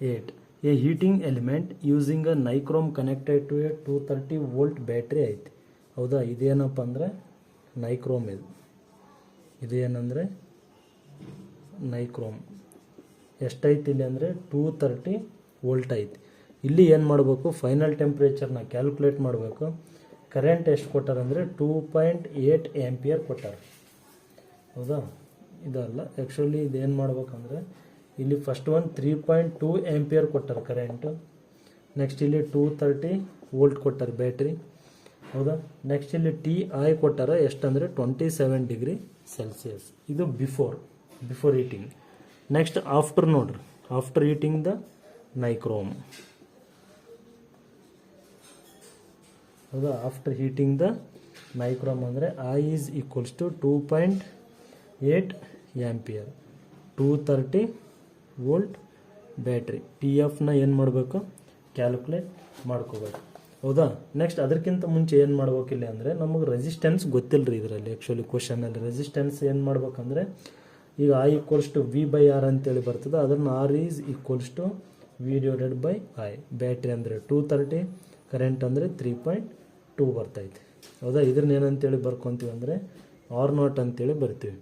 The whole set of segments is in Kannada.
8. A heating element using a nichrome connected to a 230 volt battery ಐತಿ. ಹೌದಾ, ಇದೇನಪ್ಪ ಅಂದರೆ ನೈಕ್ರೋಮ್. ಇದೇನಂದರೆ ನೈಕ್ರೋಮ್. ಎಷ್ಟೈತಿ ಇಲ್ಲಿ ಅಂದರೆ 230 ವೋಲ್ಟ್ ಐತಿ. ಇಲ್ಲಿ ಏನು ಮಾಡಬೇಕು, ಫೈನಲ್ ಟೆಂಪ್ರೇಚರ್ನ ಕ್ಯಾಲ್ಕುಲೇಟ್ ಮಾಡಬೇಕು. ಕರೆಂಟ್ ಎಷ್ಟು ಕೊಟ್ಟಾರ ಅಂದರೆ 2.8 ಆಂಪಿಯರ್ ಕೊಟ್ಟಾರ. ಹೌದಾ, ಇದಲ್ಲ ಆ್ಯಕ್ಚುಲಿ ಇದೇನು ಮಾಡ್ಬೇಕಂದ್ರೆ ಇಲ್ಲಿ ಫಸ್ಟ್ ಒಂದು 3.2 ಆಂಪಿಯರ್ ಕೊಟ್ಟಾರ ಕರೆಂಟು. ನೆಕ್ಸ್ಟ್ ಇಲ್ಲಿ 230 ವೋಲ್ಟ್ ಕೊಟ್ಟಾರ ಬ್ಯಾಟ್ರಿ. ಹೌದಾ, ನೆಕ್ಸ್ಟ್ ಇಲ್ಲಿ TI ಕೊಟ್ಟಾರ ಎಷ್ಟಂದರೆ 27 ಡಿಗ್ರಿ ಸೆಲ್ಸಿಯಸ್. ಇದು ಬಿಫೋರ್ ಹೀಟಿಂಗ್. ನೆಕ್ಸ್ಟ್ ಆಫ್ಟರ್ ನೋಡ್ರಿ, ಆಫ್ಟರ್ ಹೀಟಿಂಗ್ ದ ನೈಕ್ರೋಮ್. ಹೌದಾ, ಆಫ್ಟರ್ ಹೀಟಿಂಗ್ ದ ನೈಕ್ರೋಮ್ ಅಂದರೆ I is equals to 2.8 ampere, 230 volt battery. TFನ ಏನು ಮಾಡಬೇಕು, ಕ್ಯಾಲ್ಕುಲೇಟ್ ಮಾಡ್ಕೋಬೇಕು. ಹೌದಾ, ನೆಕ್ಸ್ಟ್ ಅದಕ್ಕಿಂತ ಮುಂಚೆ ಏನು ಮಾಡ್ಬೇಕಿಲ್ಲ ಅಂದರೆ ನಮಗೆ ರೆಸಿಸ್ಟೆನ್ಸ್ ಗೊತ್ತಿಲ್ಲ ರೀ ಇದರಲ್ಲಿ. ಆ್ಯಕ್ಚುಲಿ ಕ್ವಶನಲ್ಲಿ ರೆಸಿಸ್ಟೆನ್ಸ್ ಏನು ಮಾಡ್ಬೇಕಂದ್ರೆ ಈಗ I ಈಕ್ವಲ್ಸ್ ಟು V/R ಅಂತೇಳಿ ಬರ್ತದೆ. ಅದನ್ನು R is equals to V/I. Battery ಅಂದರೆ 230, ಕರೆಂಟ್ ಅಂದರೆ 3.2 ಬರ್ತೈತೆ. ಹೌದಾ, ಇದ್ರನ್ನ ಏನಂತೇಳಿ ಬರ್ಕೊತೀವಿ ಅಂದರೆ R0 ಅಂತೇಳಿ ಬರ್ತೀವಿ.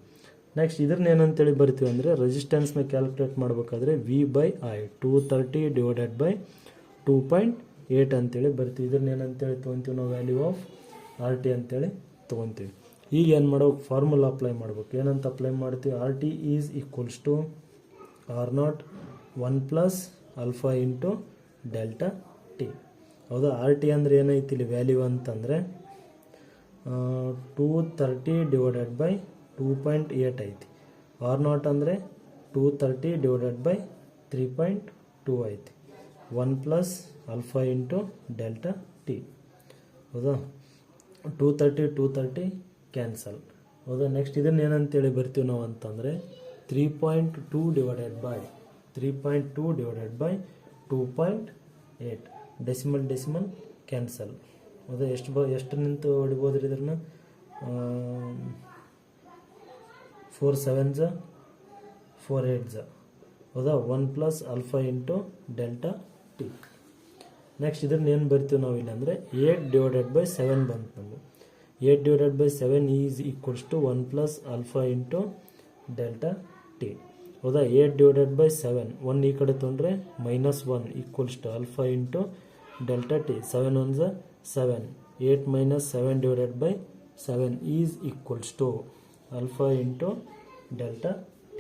ನೆಕ್ಸ್ಟ್ ಇದ್ರನ್ನ ಏನಂತೇಳಿ ಬರ್ತೀವಿ ಅಂದರೆ ರೆಸಿಸ್ಟೆನ್ಸ್ನ ಕ್ಯಾಲ್ಕುಲೇಟ್ ಮಾಡಬೇಕಾದ್ರೆ V/I 230 ಡಿವೈಡೆಡ್ ಬೈ 2.8 ಅಂತೇಳಿ ಬರ್ತೀವಿ. ಇದ್ರನ್ನ ಏನಂತೇಳಿ ತೊಗೊತೀವಿ ನಾವು, ವ್ಯಾಲ್ಯೂ ಆಫ್ RT ಅಂತೇಳಿ ತೊಗೊತೀವಿ. ಈಗ ಏನು ಮಾಡ್ಬೇಕು, ಫಾರ್ಮುಲಾ ಅಪ್ಲೈ ಮಾಡ್ಬೇಕು. ಏನಂತ ಅಪ್ಲೈ ಮಾಡ್ತೀವಿ, RT is equals to R0 1 plus alpha into delta T. ಹೌದಾ, RT ಅಂದರೆ ಏನೈತಿ ಇಲ್ಲಿ ವ್ಯಾಲ್ಯೂ ಅಂತಂದರೆ 230 ಡಿವೈಡೆಡ್ ಬೈ 2.8 ಐತಿ. R0 ಅಂದರೆ 230 ಡಿವೈಡೆಡ್ ಬೈ 3.2 ಐತಿ. 1 plus alpha into delta T. ಹೌದಾ, 230 ಕ್ಯಾನ್ಸಲ್. ಹೌದಾ, ನೆಕ್ಸ್ಟ್ ಇದನ್ನು ಏನಂತೇಳಿ ಬರ್ತೀವಿ ನಾವು ಅಂತಂದರೆ 3.2 ಡಿವೈಡೆಡ್ ಬೈ 2.8 ಡೆಸಿಮಲ್ ಕ್ಯಾನ್ಸಲ್. ಹೌದಾ, ಎಷ್ಟು ನಿಂತು ಹೊಡಿಬೋದು ರೀ ಇದನ್ನು, 4 7s 4 8s. ಹೌದಾ, 1 plus alpha into delta T. Next ಇದನ್ನ ಏನು ಬರ್ತೀವಿ ನಾವು ಇಲ್ಲ ಅಂದರೆ 8 ಡಿವೈಡೆಡ್ ಬೈ 7 ಬಂತು ನಮಗೆ. 8 divided by 7 is equals to 1 plus alpha into delta T. ಹೌದಾ, 8 ಡಿವೈಡೆಡ್ ಬೈ 7, 1 ಈ ಕಡೆ ತೊಗೊಂಡ್ರೆ -1 equals to alpha into delta T. 7 1s 7, 8 minus 7 divided by 7 is equals to alpha into delta T.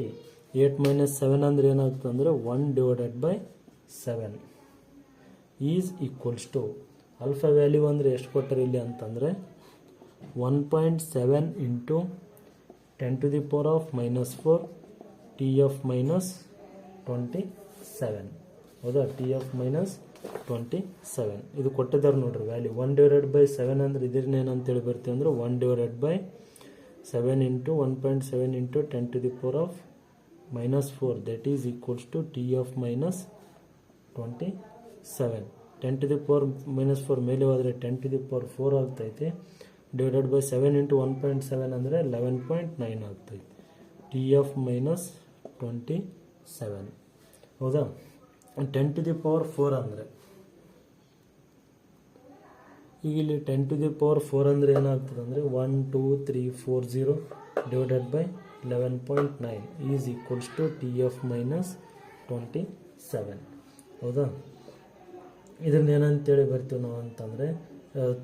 8 minus 7 ಅಂದರೆ ಏನಾಗ್ತದೆ ಅಂದರೆ 1 divided by 7 is equals to alpha value ಅಂದರೆ ಎಷ್ಟು ಕೊಟ್ಟರೆ ಇಲ್ಲಿ ಅಂತಂದರೆ 1.7 ಇಂಟು 10⁻⁻⁴ TF ಮೈನಸ್ 27. ಹೌದಾ, TF ಮೈನಸ್ 27 ಇದು ಕೊಟ್ಟಿದ್ದಾರೆ ನೋಡ್ರಿ ವ್ಯಾಲ್ಯೂ. 1 ಡಿವೈಡೆಡ್ ಬೈ 7 ಅಂದರೆ ಇದ್ರನ್ನ ಏನಂತೇಳಿ ಬರ್ತೀವಿ ಅಂದರೆ 1 divided by 7 into 1.7 into 10⁻⁻⁴ that is equals to TF minus 27. 10⁻⁻⁴ ಮೇಲೆ ಹೋದರೆ 10⁻⁴ ಆಗ್ತೈತೆ. ಡಿವೈಡೆಡ್ ಬೈ 7 ಇಂಟು 1.7 ಅಂದರೆ 11.9 ಆಗ್ತೈತೆ. TF minus 27. ಹೌದಾ, 10⁻⁴ ಅಂದರೆ ಈಗ ಇಲ್ಲಿ 10⁻⁴ ಅಂದರೆ ಏನಾಗ್ತದೆ ಅಂದರೆ 1 2 3 4 0 divided by 11.9 is equals to TF minus 27. ಹೌದಾ, ಇದನ್ನ ಏನಂತೇಳಿ ಬರ್ತೀವಿ ನಾವು ಅಂತಂದರೆ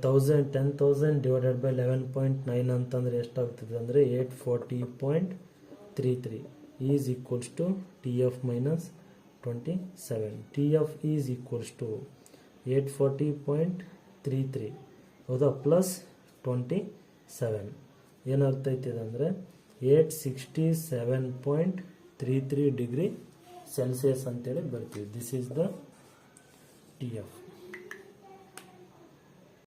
10,000 ಡಿವೈಡೆಡ್ ಬೈ 11.9 ಅಂತಂದರೆ ಎಷ್ಟಾಗ್ತದೆ ಅಂದರೆ 840.33 is equals to TF minus 27. TF is equals to 840.33. ಹೌದಾ, ಪ್ಲಸ್ 27 ಏನಾಗ್ತೈತೆ ಅಂದರೆ 867.33 ಡಿಗ್ರಿ ಸೆಲ್ಸಿಯಸ್ ಅಂತೇಳಿ ಬರ್ತೀವಿ. This is the TF.